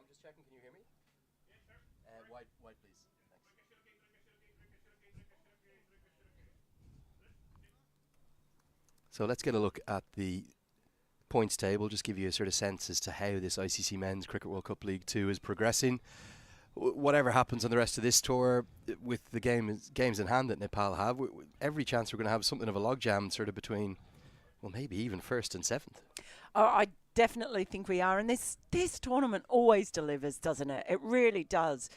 Tom, just checking, can you hear me? White, please. Thanks. So let's get a look at the points table, just give you a sort of sense as to how this ICC Men's Cricket World Cup League 2 is progressing. Whatever happens on the rest of this tour, with the games in hand that Nepal have, every chance we're going to have something of a logjam sort of between, well, maybe even first and seventh. Oh, I definitely think we are. And this tournament always delivers, doesn't it? It really does.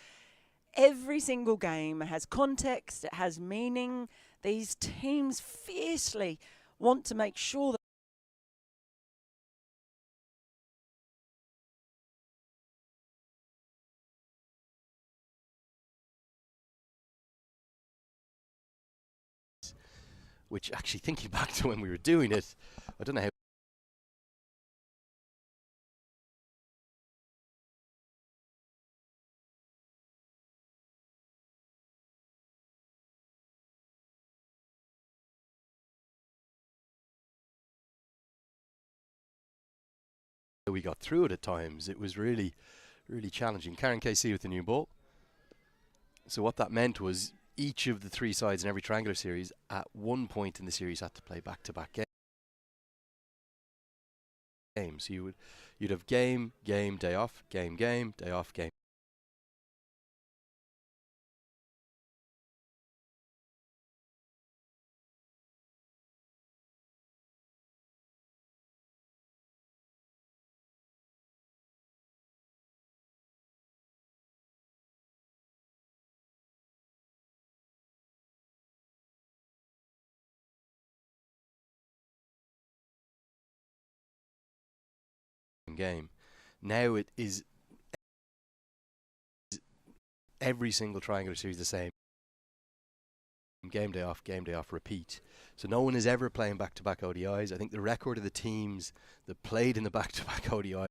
Every single game has context, it has meaning. These teams fiercely want to make sure that Which, actually, thinking back to when we were doing it, I don't know how we got through it at times. It was really, really challenging. Karen KC with the new ball. So what that meant was each of the three sides in every triangular series at one point in the series had to play back-to-back games. So you'd have game, day off, game, day off, game. Game. Now it is every single triangular series the same. Game, day off, repeat. So no one is ever playing back-to-back ODIs. I think the record of the teams that played in the back-to-back ODI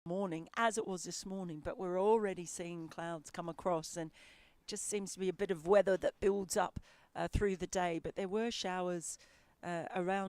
morning as it was this morning, but we're already seeing clouds come across, and just seems to be a bit of weather that builds up through the day. But there were showers around.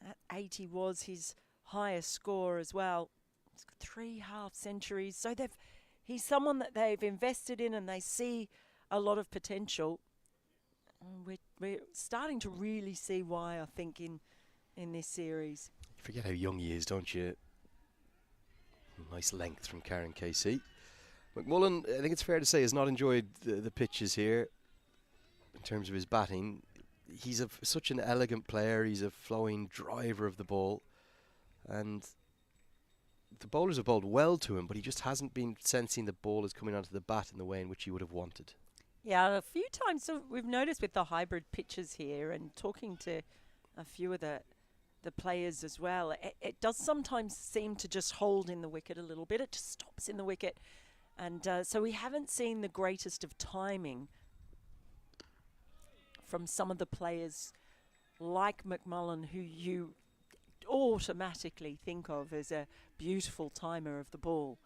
At 80 was his highest score as well. He's got 3 half centuries, so he's someone that they've invested in, and they see a lot of potential. And we're starting to really see why, I think, in this series. You forget how young he is, don't you? Nice length from Karen KC. McMullen, I think it's fair to say, has not enjoyed the pitches here in terms of his batting. He's such an elegant player. He's a flowing driver of the ball, and the bowlers have bowled well to him, but he just hasn't been sensing the ball is coming onto the bat in the way in which he would have wanted. Yeah, a few times we've noticed with the hybrid pitches here, and talking to a few of the players as well, it does sometimes seem to just hold in the wicket a little bit. It just stops in the wicket, and so we haven't seen the greatest of timing from some of the players like McMullen, who you automatically think of as a beautiful timer of the ball.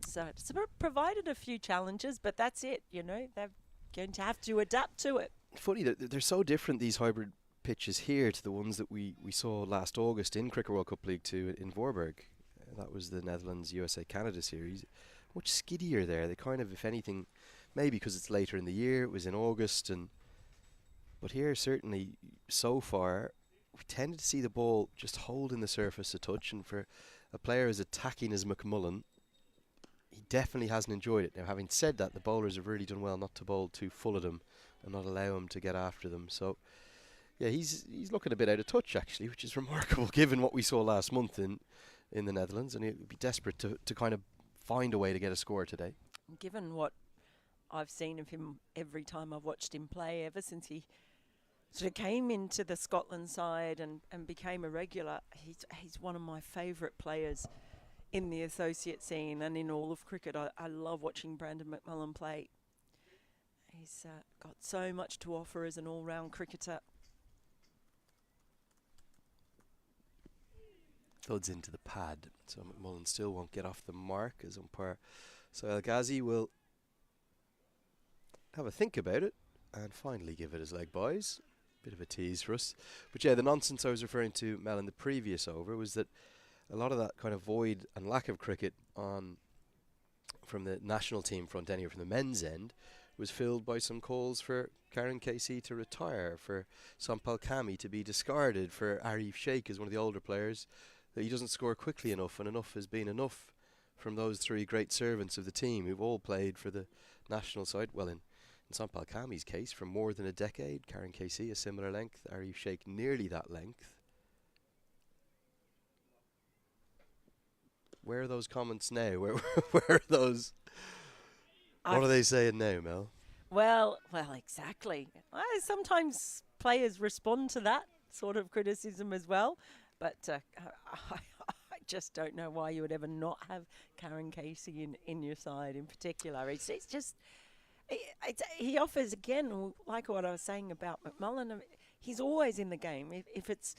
So it's provided a few challenges, but that's it. They're going to have to adapt to it. Funny that they're so different, these hybrid pitches here, to the ones that we saw last August in Cricket World Cup League 2 in Voorburg. That was the Netherlands USA Canada series. Much skiddier there. They kind of, if anything, maybe because it's later in the year, it was in August, but here certainly so far we tended to see the ball just holding the surface a touch, and for a player as attacking as McMullen, he definitely hasn't enjoyed it. Now, having said that, the bowlers have really done well not to bowl too full of them and not allow him to get after them. So yeah, he's looking a bit out of touch, actually, which is remarkable given what we saw last month in the Netherlands, and he'd be desperate to kind of find a way to get a score today. Given what I've seen of him every time I've watched him play, ever since he sort of came into the Scotland side and became a regular, he's one of my favourite players in the associate scene and in all of cricket. I love watching Brandon McMullen play. He's got so much to offer as an all-round cricketer. Thuds into the pad. So McMullen still won't get off the mark as umpire. So El Ghazi will have a think about it and finally give it his leg, boys. Bit of a tease for us. But yeah, the nonsense I was referring to, Mel, in the previous over was that a lot of that kind of void and lack of cricket from the national team front, anyway, from the men's end, was filled by some calls for Karen Casey to retire, for Sampal Kami to be discarded, for Arif Sheikh as one of the older players, that he doesn't score quickly enough, and enough has been enough from those three great servants of the team who've all played for the national side. Well, in Sampal Kami's case, for more than a decade. Karen Casey a similar length, Arif Sheikh nearly that length. Where are those comments now? Where are those? What are they saying now, Mel? Well, exactly. Sometimes players respond to that sort of criticism as well, but I just don't know why you would ever not have Karen Casey in your side in particular. It's just he offers, again, like what I was saying about McMullen, he's always in the game. If it's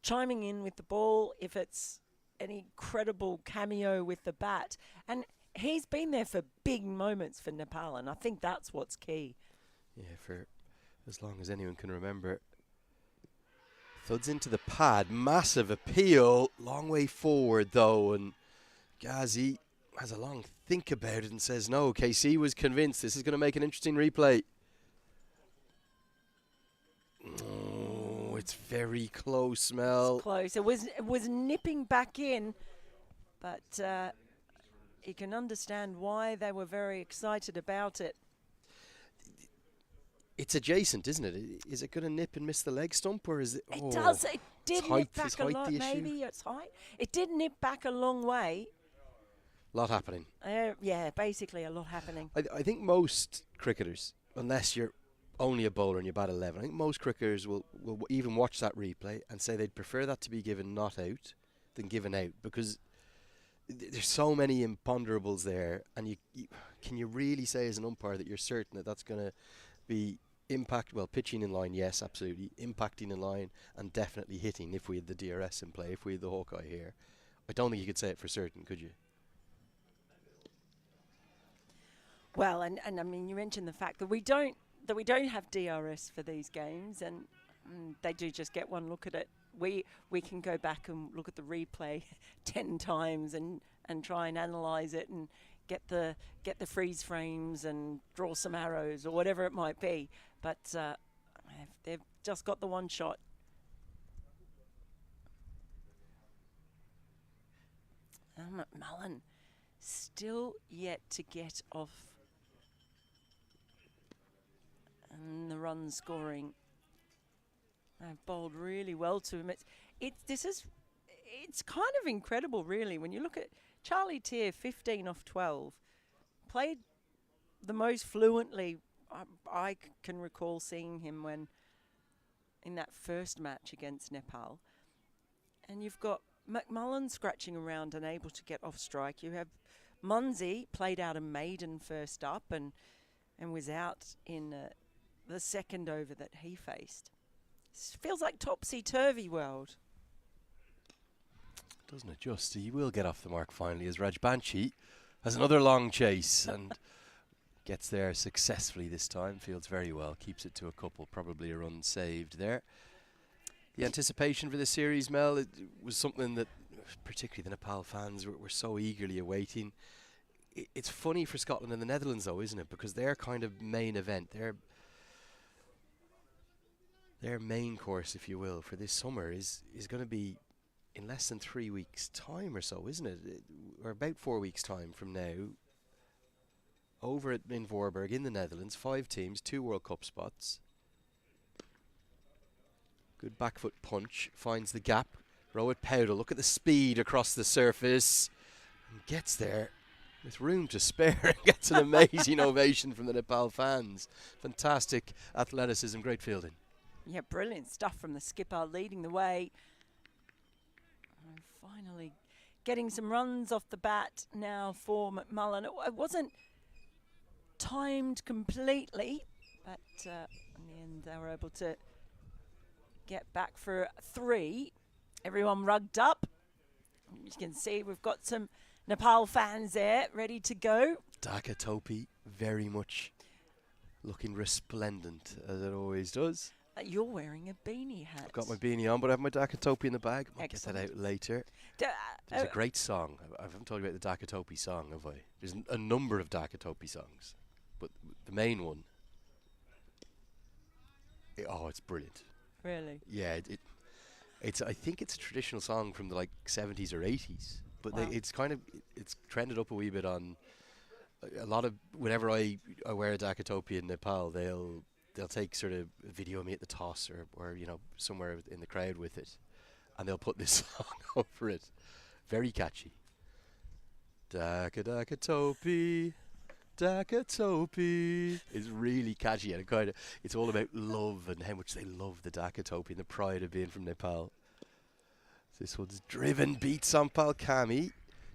chiming in with the ball, if it's an incredible cameo with the bat, and he's been there for big moments for Nepal, and I think that's what's key. Yeah, for as long as anyone can remember. Thuds into the pad, massive appeal, long way forward though, and Ghazi has a long think about it and says no. KC was convinced this is going to make an interesting replay. Oh, it's very close, Mel. It's close. It was nipping back in, but you can understand why they were very excited about it. It's adjacent, isn't it? Is it going to nip and miss the leg stump, or is it? It does. It did nip back a lot. Maybe it's height. It did nip back a long way. Lot happening. Yeah, basically a lot happening. I think most cricketers, unless you're only a bowler and you bat 11, I think most cricketers will even watch that replay and say they'd prefer that to be given not out than given out, because there's so many imponderables there, and can you really say as an umpire that you're certain that that's going to be pitching in line, yes, absolutely, impacting in line, and definitely hitting if we had the DRS in play, if we had the Hawkeye here. I don't think you could say it for certain, could you? Well, and I mean, you mentioned the fact that we don't have DRS for these games, and they do just get one look at it. We can go back and look at the replay 10 times and try and analyse it and get the freeze frames and draw some arrows or whatever it might be. But they've just got the one shot. McMullen still yet to get off. And the run scoring. They've bowled really well to him. It's kind of incredible, really, when you look at Charlie Tier, 15 off 12, played the most fluently I can recall seeing him when in that first match against Nepal. And you've got McMullen scratching around and able to get off strike. You have Munsey played out a maiden first up and was out in the second over that he faced. It feels like topsy-turvy world. Doesn't it just? He will get off the mark finally as Raj Banshi has another long chase and gets there successfully this time. Fields very well, keeps it to a couple, probably a run saved there. The anticipation for this series, Mel, it was something that particularly the Nepal fans were so eagerly awaiting. It's funny for Scotland and the Netherlands though, isn't it? Because their kind of main event, their main course, if you will, for this summer is going to be in less than 3 weeks' time or so, isn't it? Or about 4 weeks' time from now. Over in Voorburg in the Netherlands, 5 teams, 2 World Cup spots. Good back foot punch, finds the gap. Rohit Powdell, look at the speed across the surface. And gets there with room to spare and gets an amazing ovation from the Nepal fans. Fantastic athleticism, great fielding. Yeah, brilliant stuff from the skipper, leading the way. And finally getting some runs off the bat now for McMullen. It wasn't timed completely, but in the end they were able to get back for 3. Everyone rugged up. You can see we've got some Nepal fans there ready to go. Dhaka topi, very much looking resplendent, as it always does. You're wearing a beanie hat. I've got my beanie on, but I have my Dhaka topi in the bag. Might Excellent. get that out later. There's a great song. I haven't told you about the Dhaka topi song, have I? There's a number of Dhaka topi songs, but the main one, it's brilliant. Really? Yeah, it's. I think it's a traditional song from the 70s or 80s, but Wow. it's trended up a wee bit on a lot of. Whenever I wear a Dhaka topi in Nepal, they'll take sort of a video of me at the toss or somewhere in the crowd with it, and they'll put this song over it. Very catchy. Dhaka Dhaka topi, Dhaka topi. It's really catchy, and it's all about love and how much they love the Dhaka topi and the pride of being from Nepal. This one's driven, beats on Palkami.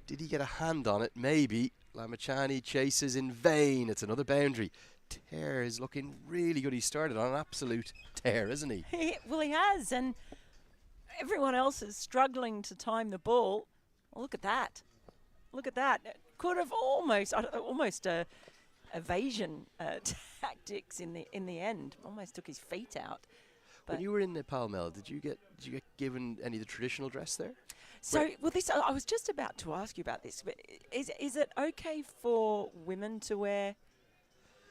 Did he get a hand on it? Maybe. Lamachani chases in vain. It's another boundary. Tear is looking really good. He started on an absolute tear, isn't he? Well, he has, and everyone else is struggling to time the ball. Well, look at that. Look at that. Could have almost evasion tactics in the end. Almost took his feet out. But When you were in Nepal, Mel, did you get given any of the traditional dress there? so, well, this I was just about to ask you about this. But is it okay for women to wear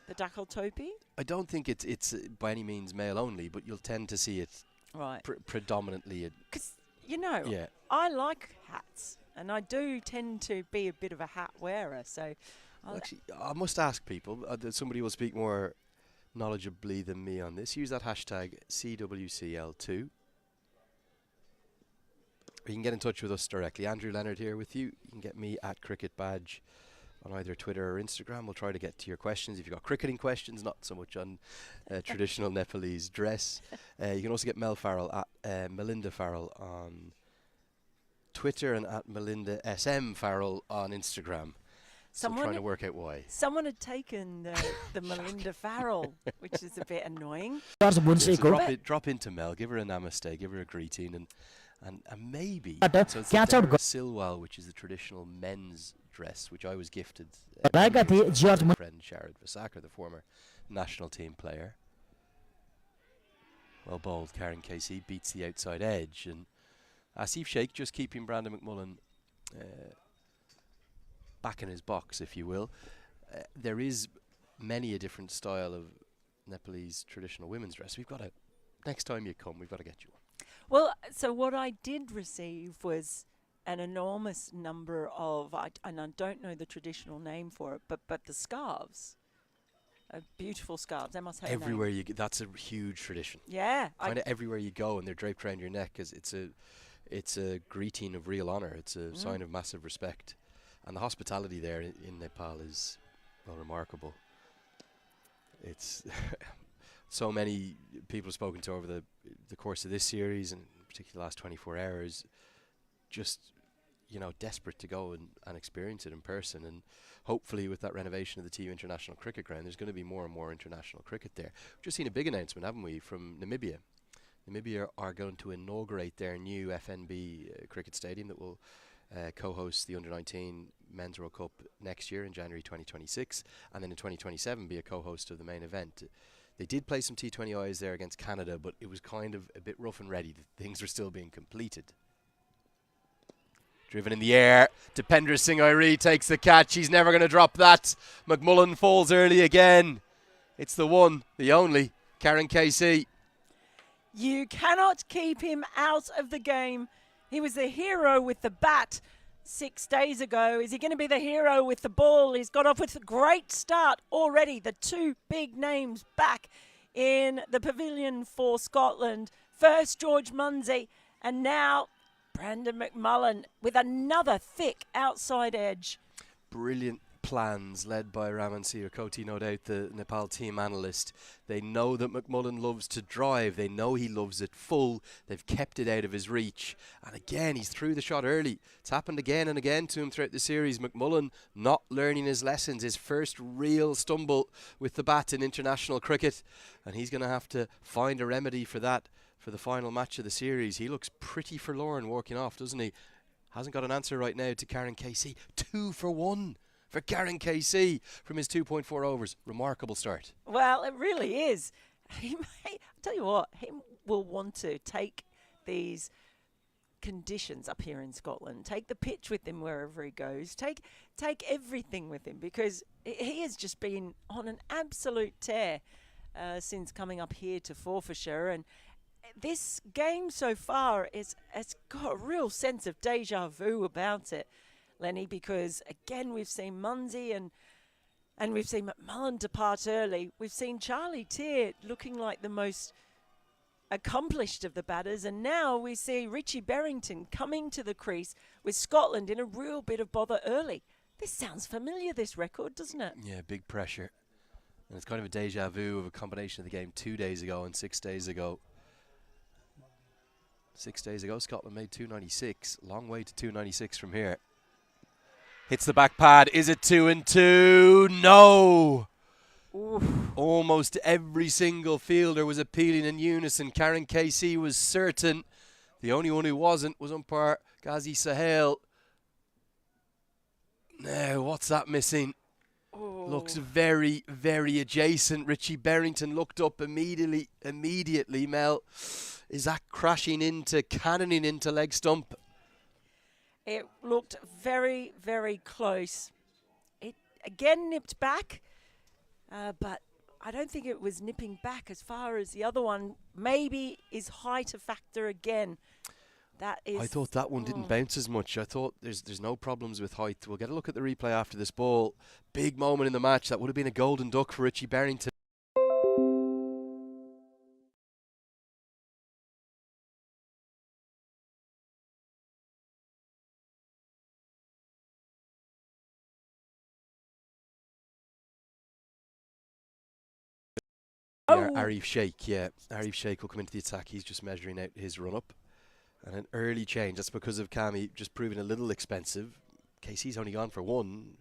the Dhaka topi? I don't think it's by any means male only, but you'll tend to see it Right. predominantly. Because, Yeah. I like hats, and I do tend to be a bit of a hat wearer. So, Actually, I must ask people, that somebody will speak more knowledgeably than me on this. Use that hashtag CWCL2. Or you can get in touch with us directly. Andrew Leonard here with you. You can get me at Cricket Badge on either Twitter or Instagram. We'll try to get to your questions. If you've got cricketing questions, not so much on traditional Nepalese dress. You can also get Mel Farrell at Melinda Farrell on Twitter and at Melinda SM Farrell on Instagram. So I'm trying to work out why. Someone had taken the Melinda Farrell, which is a bit annoying. Yes, so drop into Mel, give her a namaste, give her a greeting, and maybe. So it's the Icc Wcl2, which is the traditional men's dress, which I was gifted by my friend Icc Wcl2, the former national team player. Well bowled, Karen Casey beats the outside edge, and Asif Sheikh just keeping Brandon McMullen back in his box, if you will. There is many a different style of Nepalese traditional women's dress. Next time you come, we've got to get you one. Well, so what I did receive was an enormous number of, and I don't know the traditional name for it, but the scarves. Beautiful scarves. They must have Everywhere you go, that's a huge tradition. Yeah. Kind of everywhere you go, and they're draped around your neck, because it's a greeting of real honour. It's a sign of massive respect. And the hospitality there in Nepal is, well, remarkable. It's so many people have spoken to over the course of this series, and particularly the last 24 hours, just, desperate to go and experience it in person. And hopefully with that renovation of the TU International Cricket Ground, there's going to be more and more international cricket there. We've just seen a big announcement, haven't we, from Namibia. Namibia are going to inaugurate their new FNB cricket stadium that will co-host the Under-19 Men's World Cup next year in January 2026, and then in 2027 be a co-host of the main event. They did play some T20Is there against Canada, but it was kind of a bit rough and ready. Things were still being completed. Driven in the air, Dipendra Singh Airi takes the catch. He's never going to drop that. McMullen falls early again. It's the one, the only, Karen Casey. You cannot keep him out of the game. He was the hero with the bat 6 days ago. Is he going to be the hero with the ball? He's got off with a great start already. The two big names back in the pavilion for Scotland. First George Munsey, and now Brandon McMullen with another thick outside edge. Brilliant plans led by Raman Sirakoti, no doubt the Nepal team analyst. They know that McMullen loves to drive. They know he loves it full. They've kept it out of his reach. And again, he's through the shot early. It's happened again and again to him throughout the series. McMullen not learning his lessons. His first real stumble with the bat in international cricket. And he's going to have to find a remedy for that for the final match of the series. He looks pretty forlorn walking off, doesn't he? Hasn't got an answer right now to Karen KC. 2 for 1 for Karen KC from his 2.4 overs. Remarkable start. Well, it really is. He may, I'll tell you what, he will want to take these conditions up here in Scotland, take the pitch with him wherever he goes, take everything with him, because he has just been on an absolute tear since coming up here to Forfarshire. And this game so far has got a real sense of deja vu about it, Lenny, because again we've seen Munsey and we've seen McMullen depart early. We've seen Charlie Tear looking like the most accomplished of the batters, and now we see Richie Berrington coming to the crease with Scotland in a real bit of bother early. This sounds familiar, this record, doesn't it? Yeah, big pressure. And it's kind of a deja vu of a combination of the game 2 days ago and 6 days ago. 6 days ago, Scotland made 296. Long way to 296 from here. Hits the back pad. Is it 2 and 2? No! Oof. Almost every single fielder was appealing in unison. Karen KC was certain. The only one who wasn't was umpire Icc Wcl2. Now, what's that missing? Oh. Looks very, very adjacent. Richie Berrington looked up immediately, Mel. Is that cannoning into leg stump? It looked very, very close. It again nipped back, but I don't think it was nipping back as far as the other one. Maybe is height a factor again? That is. I thought that one didn't bounce as much. I thought there's no problems with height. We'll get a look at the replay after this ball. Big moment in the match. That would have been a golden duck for Richie Berrington. Yeah, Arif Sheikh, yeah. Arif Sheikh will come into the attack. He's just measuring out his run-up. And an early change. That's because of Cammy just proving a little expensive. KC's only gone for 1.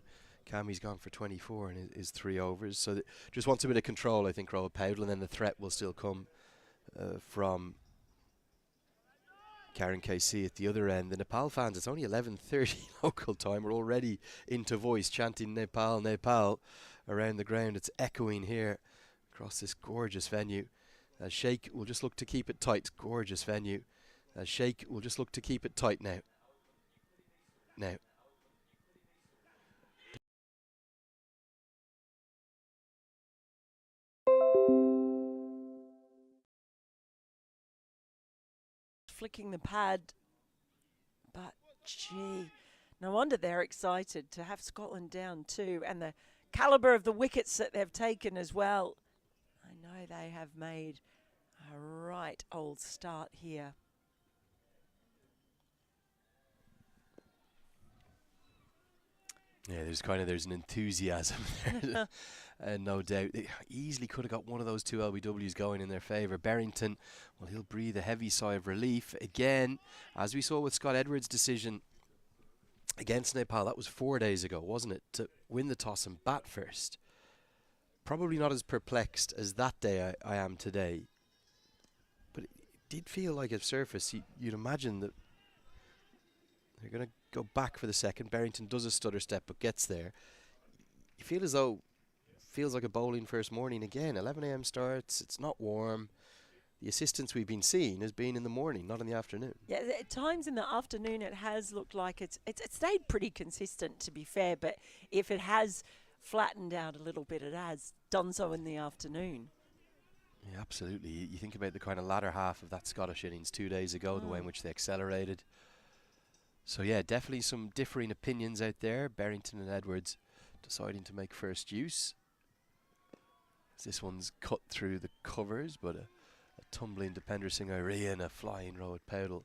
Cammy's gone for 24 in his 3 overs. So just wants a bit of control, I think, Roald Powdell. And then the threat will still come from Karen KC at the other end. The Nepal fans, it's only 11:30 local time. We're already into voice, chanting Nepal, Nepal around the ground. It's echoing here across this gorgeous venue. Sheikh will just look to keep it tight. Gorgeous venue. Sheikh will just look to keep it tight now. Flicking the pad, but gee, no wonder they're excited to have Scotland down too, and the calibre of the wickets that they've taken as well. I know they have made a right old start here. Yeah, there's an enthusiasm there. No doubt. They easily could have got one of those 2 LBWs going in their favour. Berrington, well, he'll breathe a heavy sigh of relief. Again, as we saw with Scott Edwards' decision against Nepal, that was 4 days ago, wasn't it? To win the toss and bat first. Probably not as perplexed as that day I am today. But it did feel like at surface, you'd imagine that they're going to go back for the second. Berrington does a stutter step but gets there. You feel as though feels like a bowling first morning again. 11 a.m. starts. It's not warm. The assistance we've been seeing has been in the morning, not in the afternoon. Yeah, at times in the afternoon it has looked like it's stayed pretty consistent, to be fair, but if it has flattened out a little bit, it has done so in the afternoon. Yeah, absolutely. You think about the kind of latter half of that Scottish innings 2 days ago, the way in which they accelerated. So yeah, definitely some differing opinions out there. Berrington and Edwards deciding to make first use. This one's cut through the covers, but a tumbling Dipender Singh Irene and a flying Roald Powdell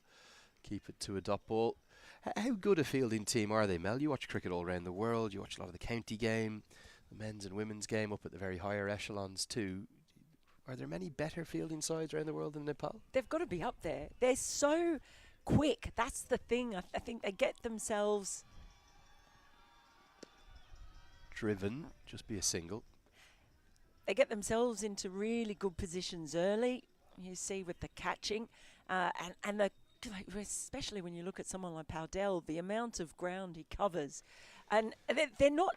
keep it to a dot ball. How good a fielding team are they, Mel? You watch cricket all around the world. You watch a lot of the county game, the men's and women's game up at the very higher echelons too. Are there many better fielding sides around the world than Nepal? They've got to be up there. They're so quick. That's the thing. I think they get themselves driven. Just be a single. They get themselves into really good positions early. You see with the catching and the especially when you look at someone like Powdell, the amount of ground he covers, and they're not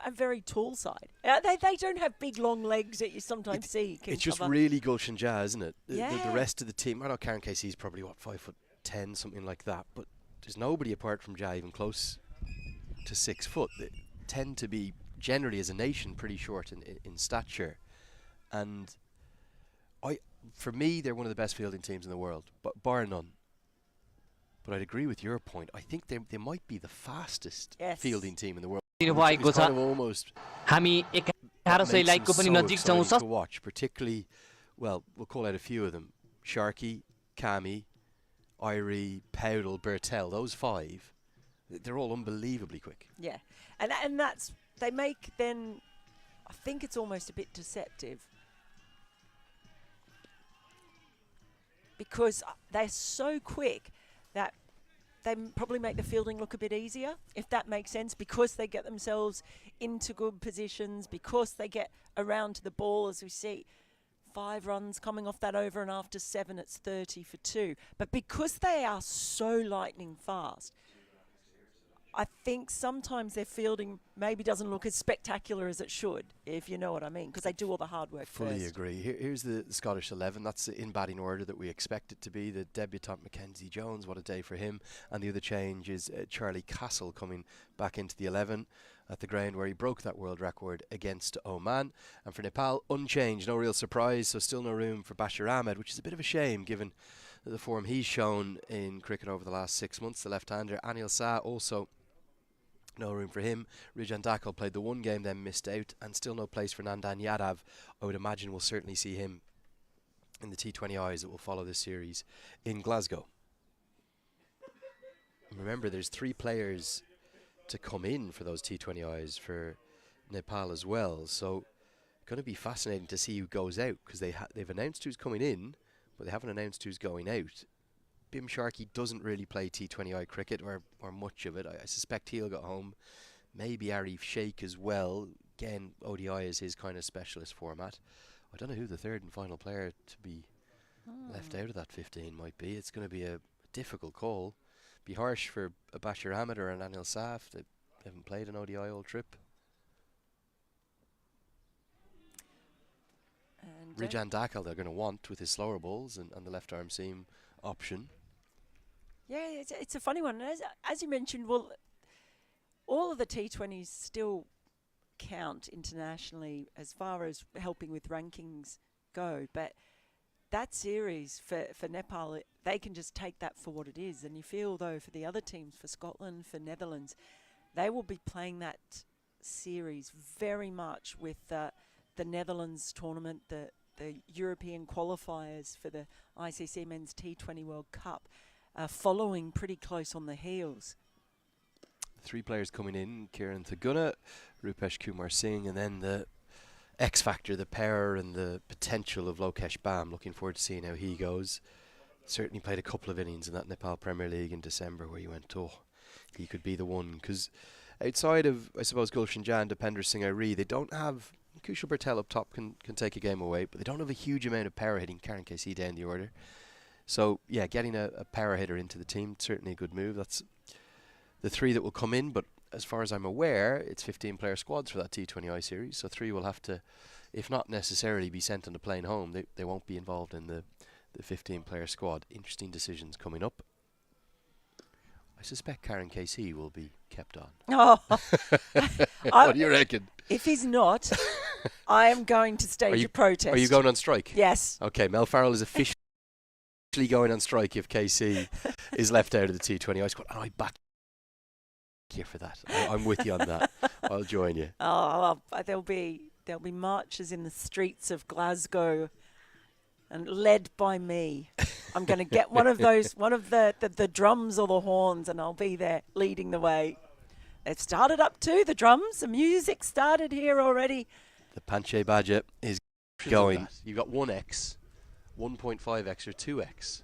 a very tall side. They don't have big long legs that you sometimes see. It's just really Gulshan Jah, isn't it? Yeah. The rest of the team, I know Karen Casey's probably 5'10", something like that, but there's nobody apart from Jah even close to 6 foot. They tend to be generally as a nation pretty short in stature, and for me they're one of the best fielding teams in the world, but bar none. But I'd agree with your point. I think they might be the fastest fielding team in the world. It's kind of almost हामी 1100 लाइकको पनि नजिक छौं to watch, particularly, well, we'll call out a few of them: Sharky, Cami, Irie, Powdell, Bertel. Those 5, they're all unbelievably quick. Yeah, and that's they make then. I think it's almost a bit deceptive because they're so quick that they probably make the fielding look a bit easier, if that makes sense, because they get themselves into good positions, because they get around to the ball, as we see. 5 runs coming off that over, and after 7 it's 30 for 2. But because they are so lightning fast, I think sometimes their fielding maybe doesn't look as spectacular as it should, if you know what I mean, because they do all the hard work Fully first. agree. Here's the Scottish 11. That's in batting order that we expect it to be. The debutant Mackenzie Jones, what a day for him. And the other change is Charlie Castle coming back into the 11 at the ground where he broke that world record against Oman. And for Nepal, unchanged, no real surprise, so still no room for Bashir Ahmed, which is a bit of a shame given the form he's shown in cricket over the last 6 months. The left-hander Anil Shah also no room for him. Rijan Dakal played the 1 game, then missed out, and still no place for Nandan Yadav. I would imagine we'll certainly see him in the T20Is that will follow this series in Glasgow. And remember, there's 3 players to come in for those T20Is for Nepal as well, so going to be fascinating to see who goes out, because they've announced who's coming in, but they haven't announced who's going out. Bim Sharkey doesn't really play T20I cricket or much of it. I suspect he'll go home. Maybe Arif Sheikh as well. Again, ODI is his kind of specialist format. I don't know who the 3rd and final player to be left out of that 15 might be. It's going to be a difficult call. Be harsh for a Bashir Ahmed or an Anil Shah if they haven't played an ODI all trip. And Rijan Dakal they're going to want with his slower balls and the left arm seam option. Yeah, it's a funny one. As you mentioned, well, all of the T20s still count internationally as far as helping with rankings go. But that series for Nepal, they can just take that for what it is. And you feel, though, for the other teams, for Scotland, for Netherlands, they will be playing that series very much with the Netherlands tournament, the European qualifiers for the ICC Men's T20 World Cup, following pretty close on the heels. 3 players coming in: Kiran Thaguna, Rupesh Kumar Singh, and then the X Factor, the power and the potential of Lokesh Bam. Looking forward to seeing how he goes. Certainly played a couple of innings in that Nepal Premier League in December where you went, oh, he could be the one. Because outside of, I suppose, Gulshan Jah and Dipender Singh Airi, they don't have... Kushal Bertel up top can take a game away, but they don't have a huge amount of power hitting. Karen KC down the order. So, yeah, getting a power hitter into the team, certainly a good move. That's the 3 that will come in, but as far as I'm aware, it's 15-player squads for that T20I series, so 3 will have to, if not necessarily be sent on a plane home, they won't be involved in the 15-player squad. Interesting decisions coming up. I suspect Karen KC will be kept on. Oh, what do you reckon? If he's not, I am going to stage a protest. Are you going on strike? Yes. Okay, Mel Farrell is officially going on strike if KC is left out of the T20I squad, and I back you for that. I'm with you on that. I'll join you. Oh, there'll be marches in the streets of Glasgow, and led by me. I'm going to get one of the drums or the horns, and I'll be there leading the way. They've started up too, the drums. The music started here already. The Panche Badger is going. You've got 1x, 1.5x or 2x.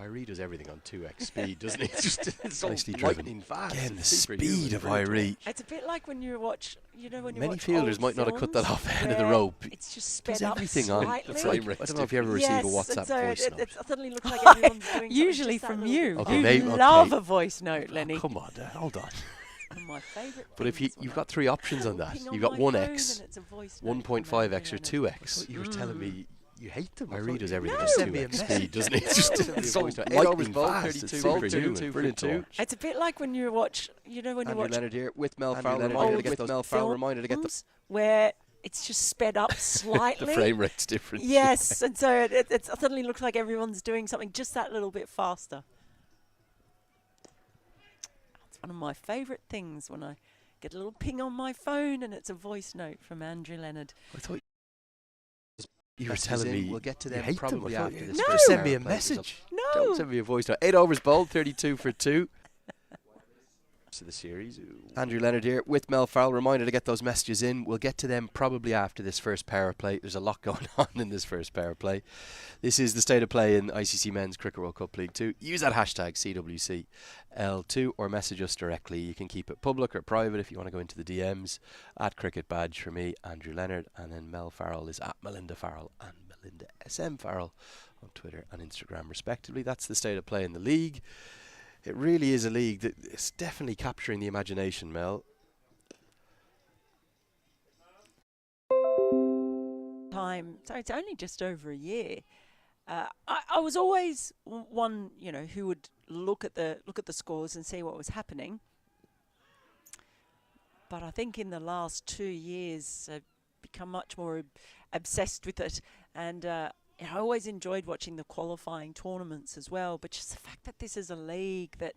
Irie does everything on 2x speed, doesn't he? It's just it's so Nicely lightning fast. Again, the It's superhuman, speed of brilliant to Irie. watch. It's a bit like when you watch, you know, when you Many watch fielders old might not have cut that films off end of the where rope. It's just Does sped up everything on slightly. the frame rate. I don't know if you ever receive yes, a and WhatsApp so voice note. it suddenly looks like everyone's doing something Usually just that from little you. bit Okay, you maybe- love okay. a voice note, Lenny. Oh, come on, hold on. One of my favourite But if things you've when got 3 options on that, ping you've got my phone 1x, and it's a voice note from 1.5x, or Andrew Leonard. 2x. You were telling me you hate them. Irie does everything No. on Send me a 2x speed, message. doesn't he? It's just Send me a it's so voice note. 8 lightning overs bowled, fast. 32 It's for superhuman, 2, brilliant to for watch. It's a bit like when you watch, you know, when you Andrew watch Leonard here with Mel Andrew Farrell. Leonard Reminder here to get with those Mel Farrell. Reminder to get the films where it's just sped up slightly. the frame rate's different. Yes, and so it suddenly looks like everyone's doing something just that little bit faster. It's one of my favourite things when I get a little ping on my phone and it's a voice note from Andrew Leonard. I thought you were Messages telling in. me We'll get to you them hate probably them. I thought after you this No. first Send power me a play was up. message. No. Don't send me a voice note. 8 overs bowled, 32 for 2. To the series. Andrew Leonard here with Mel Farrell. Reminder to get those messages in. We'll get to them probably after this first power play. There's a lot going on in this first power play. This is the state of play in ICC Men's Cricket World Cup League 2. Use that hashtag CWCL2 or message us directly. You can keep it public or private if you want to go into the DMs. At Cricket Badge for me, Andrew Leonard, and then Mel Farrell is at Melinda Farrell and Melinda SM Farrell on Twitter and Instagram respectively. That's the state of play in the league. It really is a league that is definitely capturing the imagination, Mel. So it's only just over a year. I was always one, you know, who would look at the scores and see what was happening. But I think in the last 2 years, I've become much more obsessed with it, and I always enjoyed watching the qualifying tournaments as well. But just the fact that this is a league that